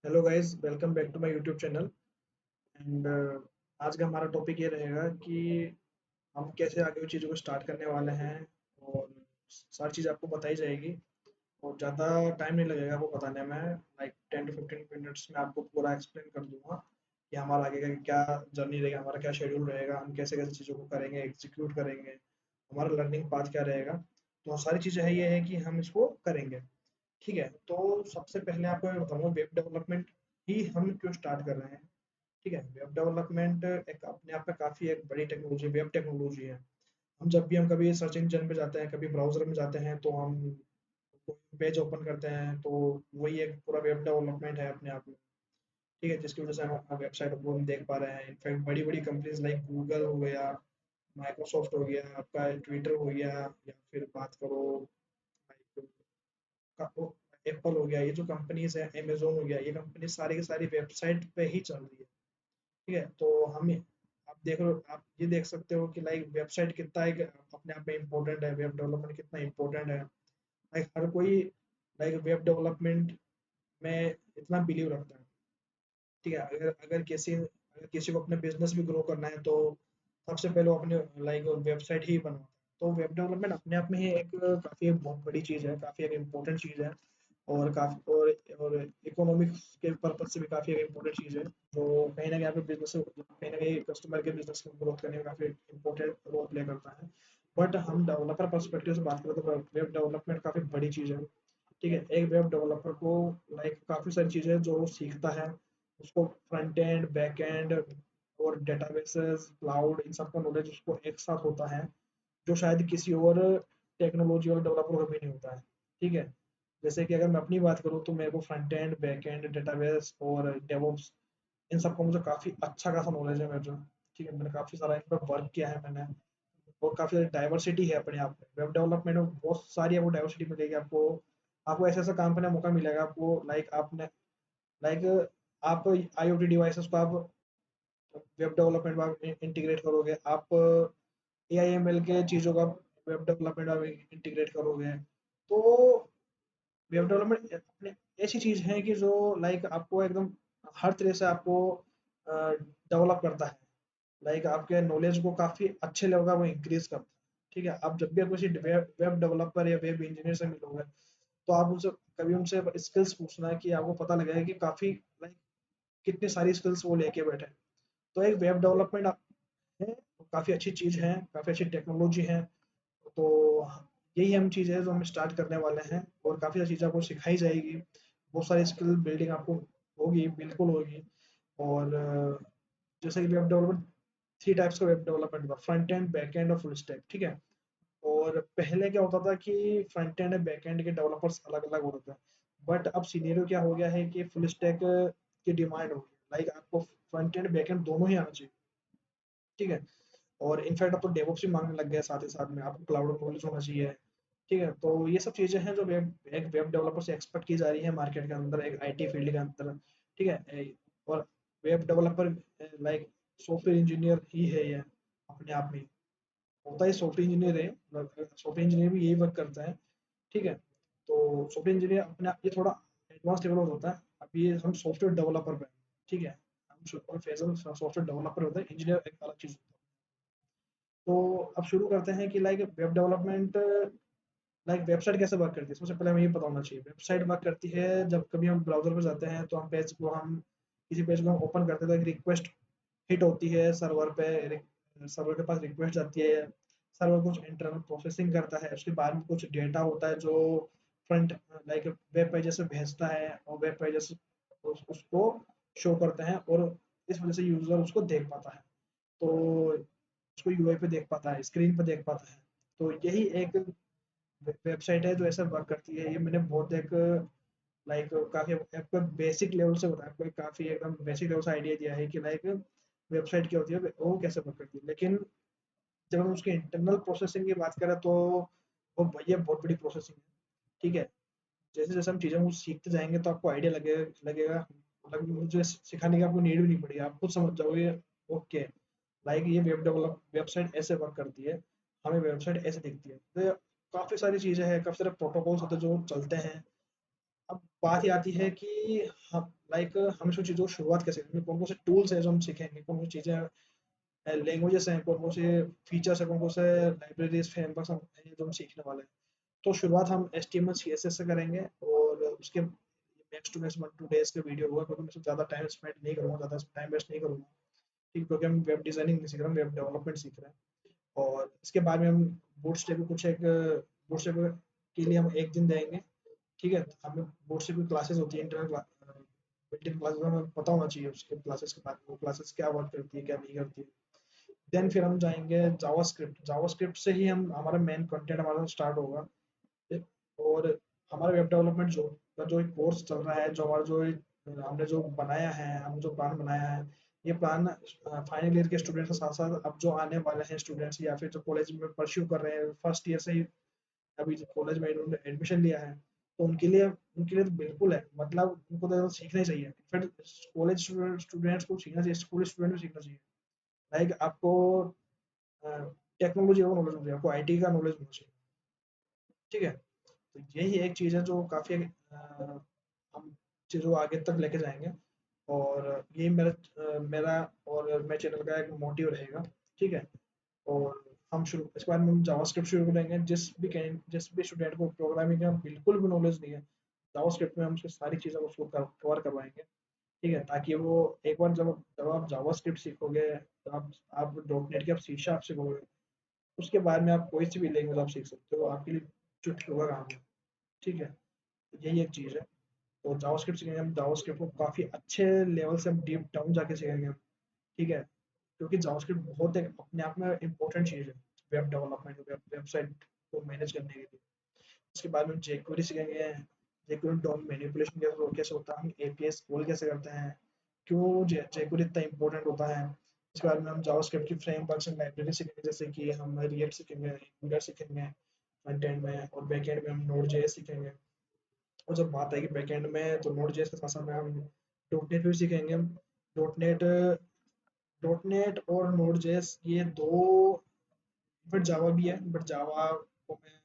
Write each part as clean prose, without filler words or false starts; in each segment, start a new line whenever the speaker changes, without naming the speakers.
Hello guys, welcome back to my YouTube channel. And आज का हमारा टॉपिक ये रहेगा कि हम कैसे आगे चीज़ों को स्टार्ट करने वाले हैं। और सारी चीज़ आपको बताई जाएगी और ज़्यादा टाइम नहीं लगेगा आपको बताने में। लाइक 10 to 15 मिनट्स में आपको पूरा एक्सप्लेन कर दूंगा कि हमारा आगे का क्या जर्नी रहेगा, हमारा क्या शेड्यूल रहेगा, हम कैसे कैसे चीज़ों को करेंगे, एग्जीक्यूट करेंगे, हमारा लर्निंग पाथ क्या रहेगा। तो सारी चीज़ें है ये है कि हम इसको करेंगे। ठीक है, तो सबसे पहले आपको मैं बताऊंगा वेब डेवलपमेंट ही हम क्यों स्टार्ट कर रहे हैं। ठीक है, वेब डेवलपमेंट एक अपने आप में काफ़ी एक बड़ी टेक्नोलॉजी, वेब टेक्नोलॉजी है। हम कभी सर्च इंजन पे जाते हैं, कभी ब्राउज़र में जाते हैं, तो हम कोई पेज ओपन करते हैं, तो वही एक पूरा वेब डेवलपमेंट है अपने आप में। ठीक है, जिसकी वजह से हम अपना वेबसाइट को हम देख पा रहे हैं। इनफैक्ट बड़ी-बड़ी कंपनीज़ लाइक गूगल हो गया, माइक्रोसॉफ्ट हो गया, आपका ट्विटर हो गया, या फिर बात करो लाइक एप्पल हो गया, ये जो कंपनीज़ हैं, अमेज़न हो गया, ये कंपनी सारी की सारी वेबसाइट पे ही चल रही है। ठीक है, तो हम आप देख रहे हो, आप ये देख सकते हो कि लाइक वेबसाइट कितना एक अपने आप में इम्पोर्टेंट है, वेब डेवलपमेंट कितना इम्पोर्टेंट है। लाइक हर कोई लाइक वेब डेवलपमेंट में इतना बिलीव रखता है। ठीक है, अगर किसी को अपने बिजनेस भी ग्रो करना है, तो सबसे पहले वो अपने लाइक वेबसाइट ही बनवाता है। तो वेब डेवलपमेंट अपने आप में ही एक काफ़ी बहुत बड़ी चीज़ है, काफ़ी एक इम्पोर्टेंट चीज़ है। और काफ़ी और इकोनॉमिक्स के पर्पज से भी काफ़ी एक इम्पोर्टेंट चीज़ है, जो कहीं ना कहीं आपके बिजनेस कहीं ना कहीं कस्टमर के बिजनेस को ग्रोथ करने में काफ़ी इम्पोर्टेंट रोल प्ले करता है। बट हम डेवलपर पर्सपेक्टिव से बात करें तो वेब डेवलपमेंट काफ़ी बड़ी चीज़ है। ठीक है, एक वेब डेवलपर को लाइक काफ़ी सारी चीज़ें जो वो सीखता है, उसको फ्रंट एंड, बैक एंड और डेटाबेसेस, क्लाउड, इन सब का नॉलेज उसको एक साथ होता है, जो शायद किसी और टेक्नोलॉजी और डेवलपर को भी नहीं होता है। ठीक है, जैसे कि अगर मैं अपनी बात करूँ, तो मेरे को front end, back and, database और डेवऑप्स, इन सबका मुझे काफ़ी अच्छा खासा नॉलेज है मेरे। ठीक है, मैंने काफ़ी सारा इन पर वर्क किया है मैंने। और काफ़ी सारी डाइवर्सिटी है अपने आप में वेब डेवलपमेंट में, बहुत सारी आपको डाइवर्सिटी मिलेगी। आपको आपको ऐसा ऐसा काम करने का मौका मिलेगा आपको, लाइक आप IoT डिवाइसेस को आप वेब डेवलपमेंट में आप इंटीग्रेट करोगे, आप AIML के चीज़ों का वेब डेवलपमेंट में इंटीग्रेट करोगे। तो वेब डेवलपमेंट अपने ऐसी चीज़ है कि जो लाइक आपको एकदम हर तरह से आपको डेवलप करता है। लाइक आपके नॉलेज को काफ़ी अच्छे लेवल का वो इंक्रीज करता है। ठीक है, आप जब भी आप किसी वेब वेब डेवलपर या वेब इंजीनियर से मिलोगे, तो आप उनसे कभी उनसे स्किल्स पूछना, कि आपको पता लगेगा कि काफ़ी लाइक कितनी सारी स्किल्स वो लेके बैठे हैं। तो एक वेब डेवलपमेंट है, काफ़ी अच्छी चीज़ है, काफ़ी अच्छी टेक्नोलॉजी है। तो यही हम चीज़ है जो हम स्टार्ट करने वाले हैं, और काफ़ी सारी चीज़ें आपको सिखाई जाएगी। बहुत सारी स्किल बिल्डिंग आपको होगी, बिल्कुल होगी। और जैसे कि वेब डेवलपमेंट, 3 टाइप्स का वेब डेवलपमेंट होता है, फ्रंट एंड, बैक एंड और फुल स्टैक। ठीक है, और पहले क्या होता था कि फ्रंट एंड और बैक एंड के डेवलपर्स अलग-अलग होते थे। बट अब सिनेरियो क्या हो गया है कि फुल स्टैक की डिमांड हो गई। लाइक आपको फ्रंट एंड, बैक एंड दोनों ही आना चाहिए। ठीक है, और इनफैक्ट अब तो डेवऑप्स भी मांगने लग गया है, साथ ही साथ में आपको क्लाउड नॉलेज होना चाहिए। ठीक है, तो ये सब चीज़ें हैं जो एक वेब डेवलपर से एक्सपेक्ट की जा रही है मार्केट के अंदर, एक आईटी फील्ड के अंदर। ठीक है, और web developer like software engineer ही है ये अपने आप में। होता ही सॉफ्टवेयर इंजीनियर है, सॉफ्टवेयर इंजीनियर भी यही वर्क करता है। ठीक है, तो सॉफ्टवेयर इंजीनियर अपने आप ये थोड़ा एडवांस लेवल पर होता है। अभी ये हम सॉफ्टवेयर डेवलपर पे हैं। ठीक है, हम फेजल सॉफ्टवेयर डेवलपर होता है, इंजीनियर एक अलग चीज़। तो अब शुरू करते हैं कि like web development, like website कैसे वर्क करती है। सबसे पहले हमें ये पता होना चाहिए वेबसाइट वर्क करती है। जब कभी हम ब्राउजर पर जाते हैं, तो हम किसी पेज को हम ओपन करते हैं, तो एक रिक्वेस्ट हिट होती है सर्वर पे। सर्वर के पास रिक्वेस्ट जाती है, सर्वर कुछ इंटरनल प्रोसेसिंग करता है, उसके बाद में कुछ डेटा होता है जो फ्रंट लाइक वेब पेजेस से भेजता है, और वेब पेजेस उसको शो करते हैं, और इस वजह से यूजर उसको देख पाता है। तो उसको यूआई पे देख पाता है, स्क्रीन पे देख पाता है। तो यही एक वेबसाइट है जो ऐसा वर्क करती है। ये मैंने बहुत एक लाइक काफ़ी आपको बेसिक लेवल से बताया, आपको काफ़ी एकदम बेसिक लेवल से आइडिया दिया है कि लाइक वेबसाइट क्या होती है, वो कैसे वर्क करती है। लेकिन जब हम उसके इंटरनल प्रोसेसिंग की बात करें, तो वो भैया बहुत बड़ी प्रोसेसिंग है। ठीक है, जैसे जैसे हम चीज़ें को सीखते जाएंगे, तो आपको आइडिया लगेगा, मतलब मुझे सिखाने की आपको नीड भी नहीं पड़ेगी, आप खुद समझ जाओगे। ओके, लाइक ये वेबसाइट ऐसे वर्क करती है, हमें वेबसाइट ऐसे दिखती है। तो काफ़ी सारी चीज़ें हैं, काफ़ी सारे प्रोटोकॉल्स होते हैं जो चलते हैं। अब बात ये आती है कि हम लाइक हम सब चीज़ों को शुरुआत कैसे करेंगे, कौन कौन से टूल्स है जो हम सीखेंगे, कौन कौन सी चीज़ें लैंग्वेजेस हैं, कौन कौन से फीचर्स हैं, कौन कौन से लाइब्रेरीज फ्रेमवर्क्स हम हैं जो हम सीखने वाले हैं। तो शुरुआत हम HTML CSS से करेंगे और उसके नेक्स्ट टू नेक्स्ट 1-2 डेज का वीडियो होगा, क्योंकि मैं ज़्यादा टाइम स्पेंड नहीं करूँगा, ज़्यादा टाइम वेस्ट नहीं करूँगा। ठीक, क्योंकि हम वेब डिज़ाइनिंग नहीं सीख रहे हैं, वेब डेवलपमेंट सीख रहे हैं। और इसके बाद में हम बूटस्ट्रैप कुछ एक बूटस्ट्रैप के लिए हम 1 दिन देंगे। ठीक है? हमें बूटस्ट्रैप की क्लासेस होती है, इंटरनल बिल्ट इन क्लासेस, हमें पता होना चाहिए उसके क्लासेस के बारे में, वो क्लासेस क्या वर्क करती है, क्या नहीं करती है। देन फिर हम जाएँगे जावास्क्रिप्ट, जावास्क्रिप्ट से ही हम हमारा मेन कंटेंट हमारा स्टार्ट होगा। और हमारा वेब डेवलपमेंट जो का जो एक कोर्स चल रहा है, जो हमारा जो हमने जो बनाया है, हमने जो प्लान बनाया है, ये प्लान फाइनल ईयर के स्टूडेंट्स के साथ साथ अब जो आने वाले हैं स्टूडेंट्स या फिर जो कॉलेज में परस्यू कर रहे हैं फर्स्ट ईयर से ही, अभी जो कॉलेज में इन्होंने एडमिशन लिया है, तो उनके लिए तो बिल्कुल है, मतलब उनको तो सीखना ही चाहिए। इनफैक्ट कॉलेज स्टूडेंट्स को सीखना चाहिए, स्कूल स्टूडेंट को सीखना चाहिए। लाइक आपको टेक्नोलॉजी का नॉलेज होना चाहिए, आपको IT का नॉलेज होना चाहिए। ठीक है? तो यही एक चीज़ है जो काफ़ी हम चीज़ों को आगे तक लेके जाएँगे। और यही मेरा और मेरे चैनल का एक मोटिव रहेगा। ठीक है? और हम शुरू इसके बाद में हम जावास्क्रिप्ट शुरू करेंगे। जिस भी स्टूडेंट को प्रोग्रामिंग का बिल्कुल भी नॉलेज नहीं है, जावास्क्रिप्ट में हम उसको सारी चीज़ों को उसको कवर करवाएँगे। ठीक है? ताकि वो एक बार जब आप जावास्क्रिप्ट सीखोगे, तो आप डॉटनेट की आप सी शार्प सीखोगे, उसके बाद में आप कोई सी भी लैंग्वेज आप सीख सकते हो, आपके लिए चुटकियों का काम है। ठीक है? तो यही एक चीज़ है। तो जावास्क्रिप्ट सीखेंगे हम, जावास्क्रिप्ट को काफ़ी अच्छे लेवल से हम डीप डाउन जाके सीखेंगे हम। ठीक है? क्योंकि जावास्क्रिप्ट बहुत एक अपने आप में इम्पोर्टेंट चीज़ है, वेब डेवलपमेंट, वेबसाइट को मैनेज करने के लिए। उसके बाद में हम जेक्वेरी सीखेंगे, जेक्वेरी डॉट मैनिपुलेशन कैसे होता है, हम APIs कॉल कैसे करते हैं, क्यों जेक्वेरी इतना इम्पोर्टेंट होता है। उसके बाद में हम जावास्क्रिप्ट की फ्रेमवर्क्स एंड लाइब्रेरी सीखेंगे, जैसे कि हम रिएक्ट सीखेंगे, एंगुलर सीखेंगे फ्रंट एंड में, और बैक एंड में हम नोड जेएस सीखेंगे। और जब बात आएगी बैकएंड में, तो नोड जेएस के साथ साथ में हम डॉटनेट भी सीखेंगे हम। डॉटनेट डॉटनेट और नोड जेएस ये दो, बट जावा भी है, बट जावा को मैं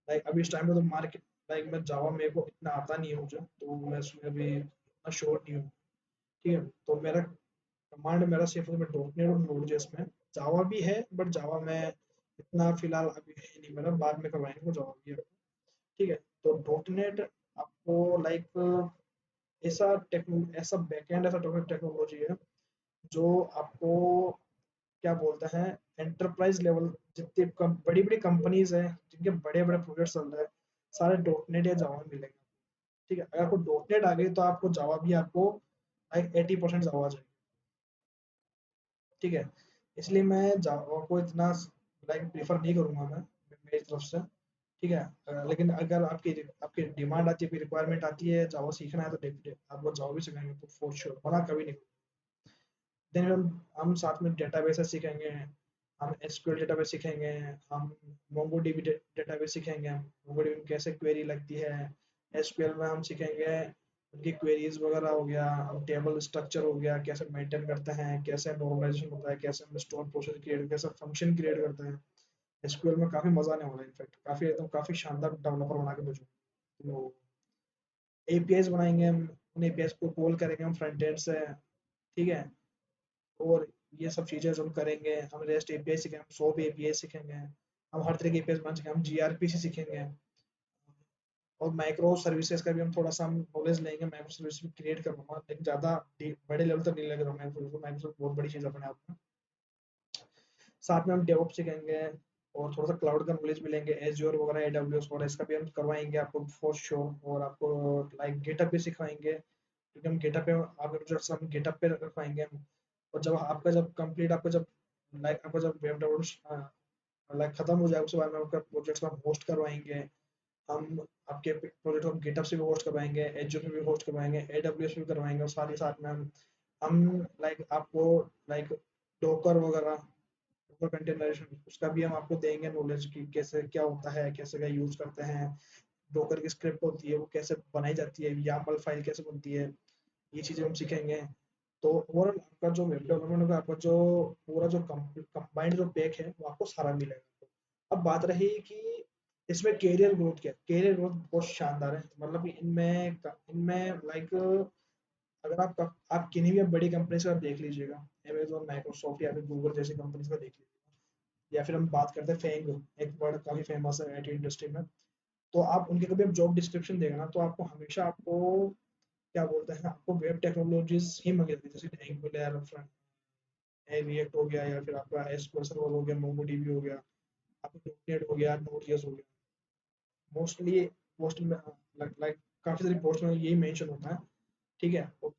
लाइक अभी इस टाइम पे तो मार्केट, लाइक मैं जावा मेरे को इतना आता नहीं है मुझे, तो मैं उसमें अभी इतना श्योर नहीं हूँ। ठीक है? तो मेरा कमांड मेरा सिर्फ मैं डॉटनेट और नोड जेएस में, जावा भी है बट जावा में इतना फिलहाल अभी है नहीं, मेरा बाद में करवाएंगे वो जावा भी है। ठीक है? तो डॉटनेट आपको लाइक ऐसा बैकएंड, ऐसा टेक्नोलॉजी है जो आपको क्या बोलते हैं, एंटरप्राइज लेवल जितनी बड़ी बड़ी कंपनीज हैं, जिनके बड़े बड़े प्रोजेक्ट चल रहे हैं, सारे डॉटनेट या जावा में मिलेंगे। ठीक है? अगर आपको डॉटनेट आ गई तो आपको जावा भी आपको लाइक 80% जावा आ जाएगी। ठीक है? इसलिए मैं जावा को इतना लाइक प्रीफर नहीं करूंगा मैं, मेरी तरफ से। ठीक है? लेकिन अगर आपकी आपकी डिमांड आती है, कोई रिक्वायरमेंट आती है जावा सीखना है, तो आपको जावा भी सिखाएंगे, तो फॉर श्योर मना कभी नहीं। देन हम साथ में डेटाबेस सीखेंगे, हम एसक्यूएल डेटाबेस सीखेंगे, हम मोंगोडीबी डेटाबेस सीखेंगे, मोंगोडीबी में कैसे क्वेरी लगती है। एसक्यूएल में हम सीखेंगे उनकी क्वेरीज वगैरह हो गया, हम टेबल स्ट्रक्चर हो गया, कैसे मेंटेन करते हैं, कैसे नॉर्मलाइजेशन होता है, कैसे हम स्टोर प्रोसेस क्रिएट, कैसे फंक्शन क्रिएट करते हैं। एसक्यूएल में काफ़ी मज़ा आने वाला है, इनफैक्ट काफ़ी एकदम काफ़ी शानदार डेवलपर बना के भेजूँ। तो APIs बनाएंगे हम, उन APIs को कॉल करेंगे हम फ्रंट एंड से। ठीक है? और ये सब चीज़ें जो हम करेंगे, हम रेस्ट API सीखेंगे, हम SOAP API सीखेंगे, हम हर तरह के APIs बना सीखेंगे, हम gRPC सीखेंगे। और माइक्रो सर्विसेज का भी हम थोड़ा सा हम नॉलेज लेंगे, माइक्रो सर्विस भी क्रिएट करूँगा, लेकिन ज़्यादा बड़े लेवल तक नहीं लेकर माइक्रो माइक्रो बहुत बड़ी चीज़ अपने आप में। साथ में हम डेवऑप्स सीखेंगे, और थोड़ा सा क्लाउड का नॉलेज भी लेंगे, एज्योर वगैरह, AWS वगैरह, इसका भी हम करवाएंगे आपको फॉर श्योर। और आपको लाइक गेटअप भी सिखाएंगे, क्योंकि हम गेटअप पे आपके प्रोजेक्ट्स हम गेटअप पे रखवाएंगे हम। और जब कंप्लीट आपका जब लाइक आपका जब वेब डेवलपमेंट लाइक खत्म हो जाए, उसके बाद में आपका प्रोजेक्ट्स हम होस्ट करवाएंगे। हम आपके प्रोजेक्ट को गिटहब से भी होस्ट करवाएंगे, एज्योर पे भी होस्ट करवाएंगे, AWS पे भी करवाएंगे, और साथ ही साथ में हम लाइक आपको लाइक डोकर वगैरह, डोकर कंटेनराइजेशन, उसका भी हम आपको देंगे नॉलेज कि कैसे क्या होता है, कैसे क्या यूज करते हैं, डोकर की स्क्रिप्ट होती है वो कैसे बनाई जाती है, YAML फाइल कैसे बनती है, ये चीज़ें हम सीखेंगे। तो ओवरऑल आपका जो वेब डेवलपमेंट का आपका जो पूरा जो कंबाइंड जो पैक है वो आपको सारा मिलेगा। अब बात रही कि इसमें कैरियर ग्रोथ क्या है? कैरियर ग्रोथ बहुत शानदार है। मतलब कि इनमें लाइक अगर आप किन्हीं भी बड़ी कंपनी से आप देख लीजिएगा, अमेज़न, माइक्रोसॉफ्ट या फिर गूगल जैसी कंपनीज का देख लीजिएगा, या फिर हम बात करते हैं फेंग, एक वर्ड काफ़ी फेमस है आईटी इंडस्ट्री में। तो आप उनके कभी आप जॉब डिस्क्रिप्शन देगा ना, तो आपको हमेशा आपको क्या बोलते हैं, आपको वेब टेक्नोलॉजीज ही मिलेगी, जैसे एंगुलर, फ्रंट रिएक्ट हो गया, या फिर आपका एसक्यूएल सर्वर हो गया, मोंगोडीबी हो गया, आपका डॉटनेट हो गया, नोड.जेएस हो गया। मोस्टली पोस्ट में लाइक काफ़ी सारी पोस्ट में यही मेंशन होता है। ठीक है, और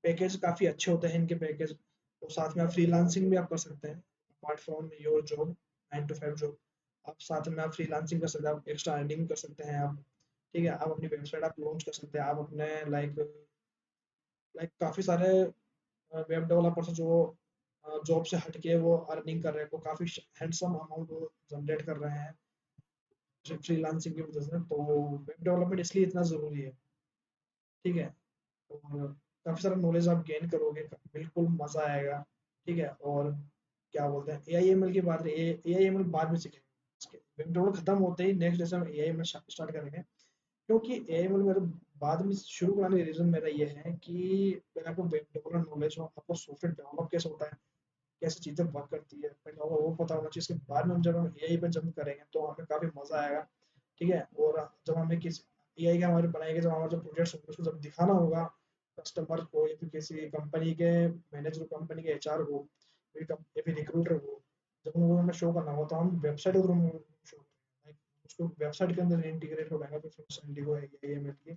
पैकेज काफ़ी अच्छे होते हैं इनके पैकेज। और साथ में आप फ्रीलांसिंग भी आप कर सकते हैं, apart from your job, 9 to 5 job. आप साथ में आप फ्रीलांसिंग कर सकते हैं, आप एक्स्ट्रा अर्निंग कर सकते हैं आप। ठीक है, आप अपनी वेबसाइट आप लॉन्च कर सकते हैं, आप अपने लाइक लाइक काफ़ी सारे वेब डेवलपर्स जो जॉब से हट के वो अर्निंग कर रहे हैं, वो काफ़ी हैंडसम अमाउंट वो जनरेट कर रहे हैं फ्रीलांसिंग की वजह से। तो वेब डेवलपमेंट इसलिए इतना ज़रूरी है। ठीक है, और काफ़ी सारा नॉलेज आप गेन करोगे, बिल्कुल मज़ा आएगा। ठीक है, और क्या बोलते हैं, ए आई एम एल की बात रही, ए आई एम एल बाद में सीखेंगे, वेब डेवलप खत्म होते ही नेक्स्ट जैसे हम ए आई एम एल स्टार्ट करेंगे। क्योंकि ए आई एम एल मेरे बाद में शुरू कराने का रीज़न मेरा ये है कि पहले आपको वेब डेवलपमेंट नॉलेज हो, आपको सॉफ्टवेयर डेवलप कैसे होता है, कैसे चीज़ें वर्क करती है, पहले वो पता होना चाहिए। इसके बाद में जब हम ए आई पे जंप करेंगे तो हमें काफ़ी मज़ा आएगा। ठीक है, और जब हमें किसी ए आई का हमारे बनाएंगे, जब हमारा जो प्रोजेक्ट्स होंगे उसको जब दिखाना होगा कस्टमर को, या फिर किसी कंपनी के मैनेजर, कंपनी के एचआर को, या फिर रिक्रूटर को, जब वो हमें शो करना होगा, तो हम वेबसाइट के थ्रू शो करेंगे, उसको वेबसाइट के अंदर इंटीग्रेट हो जाएगा फिर फंक्शनलिटी को ए एम एल की।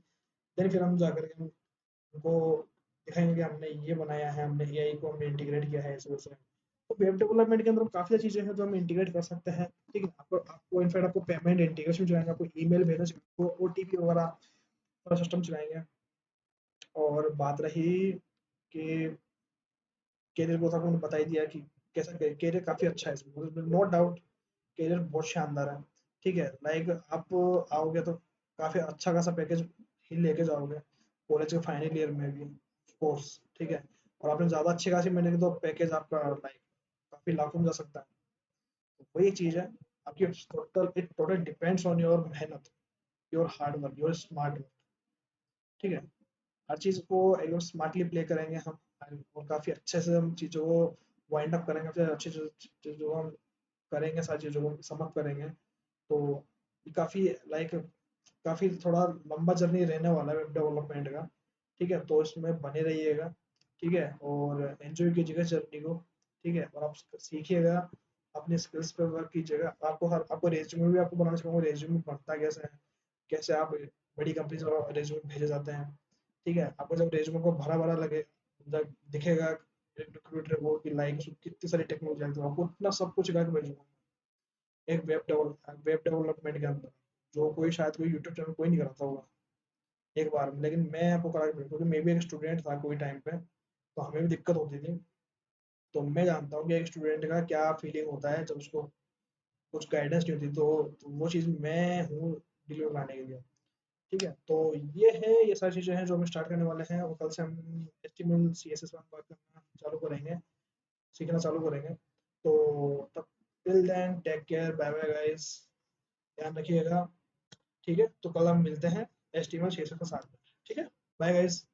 देन फिर हम जाकर के उनको दिखाएंगे कि हमने ये बनाया है, हमने ए आई को हमने इंटीग्रेट किया है इस वजह से। तो वेब डेवलपमेंट के अंदर काफ़ी चीज़ें हैं जो हम इंटीग्रेट कर सकते हैं। ठीक है, आपको इनफैक्ट आपको पेमेंट इंटीग्रेशन चलाएंगे, आपको ईमेल भेजना चाहिए, आपको ओटीपी वगैरह पूरा सिस्टम चलाएंगे। और बात रही कि कैरियर को, तो आपको बता ही दिया कि कैसा कैरियर काफ़ी अच्छा है इसमें, नो डाउट कैरियर बहुत शानदार है। ठीक है, लाइक आप आओगे तो काफ़ी अच्छा खासा पैकेज ही लेके जाओगे कॉलेज के फाइनल ईयर में भी, कोर्स। ठीक है, और आपने ज़्यादा अच्छी खासी मिलेगी तो पैकेज आपका लाइक काफ़ी लाखों में जा सकता है। तो वही चीज़ है, आपकी टोटल डिपेंड्स ऑन योर मेहनत, your hard work, your smart work. ठीक है, हर चीज़ को एकदम स्मार्टली प्ले करेंगे हम, और काफ़ी अच्छे से हम चीज़ों को वाइंड अप करेंगे, फिर अच्छी चीज़ों को हम करेंगे, सारी चीज़ों को सम अप करेंगे। तो ये काफ़ी लाइक काफ़ी थोड़ा लंबा जर्नी रहने वाला है वेब डेवलपमेंट का। ठीक है, तो इसमें बने रहिएगा। ठीक है, और एंजॉय कीजिएगा जर्नी को। ठीक है, और आप सीखिएगा, अपनी स्किल्स पे वर्क कीजिएगा। आपको रेज्यूमे भी आपको बनाना सिखाऊंगा, रेज्यूमे बनता कैसे है, कैसे आप बड़ी कंपनी से रेज्यूमे भेजे जाते हैं। ठीक है, आपको जब रेज्यूमे को भरा भरा लगे, जब दिखेगा रिक्रूटर को कि लाइक कितनी सारी टेक्नोलॉजी है, तो आपको उतना सब कुछ सिखा के भेजूंगा एक वेब डेवलपमेंट के अंदर, जो कोई शायद कोई यूट्यूब चैनल कोई नहीं कराता होगा एक बार में। लेकिन मैं आपको करा के भेजूंगा, क्योंकि मैं भी एक स्टूडेंट था कोई टाइम पे, तो हमें भी दिक्कत होती थी। तो मैं जानता हूँ कि एक स्टूडेंट का क्या फीलिंग होता है जब उसको कुछ गाइडेंस नहीं होती। तो वो चीज़ मैं हूँ डिलीवर कराने के लिए। ठीक है, तो ये है, ये सारी चीज़ें हैं जो हम स्टार्ट करने वाले हैं, और कल से हम एचटीएमएल सीएसएस में बात करना चालू करेंगे, सीखना चालू करेंगे। तो तब till then take care, bye bye guys, ध्यान रखिएगा। ठीक है, तो कल हम मिलते हैं एचटीएमएल सीएसएस के साथ में। ठीक है, बाय गाइस।